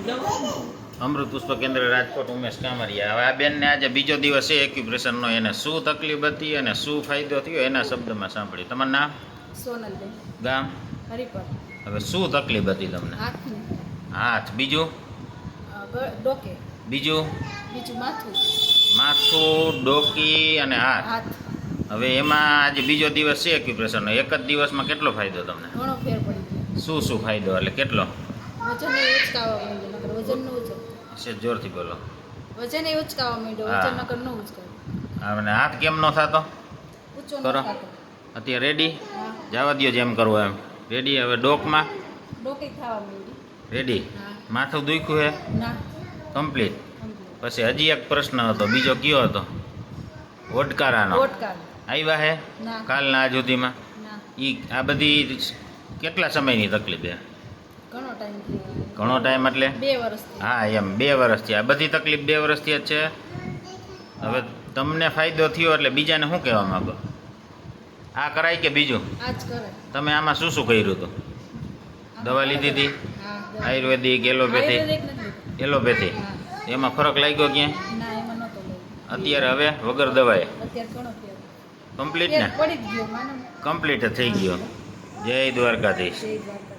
અમૃત પુષ્પ કેન્દ્ર રાજકોટ ઉમેશ કામરિયા. હવે આ બેનને આજે બીજો દિવસ છે એક્યુપ્રેશરનો. એને શું તકલીફ હતી અને શું ફાયદો થયો એના શબ્દમાં સાંભળ્યું. તમારું નામ? સોનલબેન. ગામ? હરિપર. હવે શું તકલીફ હતી તમને? હાથની. હાથ. બીજું? ડોકે. બીજું? બીજું માથું. માથું, ડોકી અને હાથ. હાથ. હવે એમાં આજે બીજો દિવસ છે એક્યુપ્રેશરનો. એક જ દિવસમાં કેટલો ફાયદો તમને? ઘણો ફેર પડી ગયો. શું શું ફાયદો એટલે કેટલો? વજન એ ઉચકાવા માંડ્યું, નકર વજનનું ઉચક. છે જોરથી બોલો. વજન એ ઉચકાવા માંડ્યું, હા. વજન નકર ન ઉચકાય. અને હાથ કેમ ન થતો? ઊંચો ન કરો. થતો. અત્યારે રેડી? હા. જવા દો જેમ કરવું એમ. રેડી? હવે ડોકમાં ડોકે ખાવા માંડી. રેડી? હા. માથું દુખ્યું હે? ના. કમ્પ્લીટ. complete. પછી હજી એક પ્રશ્ન હતો, બીજો કયો હતો? ઓડકારાનો. ઓટકાર. આવ્યા હે ના. કાલના આજ સુધીમાં? ના. આ બધી કેટલા સમયની તકલીફ છે? ઘણો ટાઈમ થયો. ઘણો ટાઈમ એટલે? 2 વર્ષથી. હા એમ 2 વર્ષથી. આ બધી તકલીફ 2 વર્ષથી જ છે. હવે તમને ફાયદો થયો એટલે બીજાને શું કહેવા માંગો? આ કરાય કે બીજું? આજ કરે. તમે આમાં શું શું કર્યું હતું? દવા લીધી હતી? હા. આયુર્વેદિક, એલોપેથી? આયુર્વેદિક નથી. એલોપેથી. હા. એમાં ફરક લાગ્યો ક્યાં? ના, એમાં નહોતો લાગ્યો. અત્યારે હવે વગર દવાએ અત્યારે ઘણો ફેર. કમ્પ્લીટ ફેર ને? પડી જ ગયો માનો. કમ્પ્લીટ થઈ ગયો. જય દ્વારકાધીશ. જય દ્વારકા.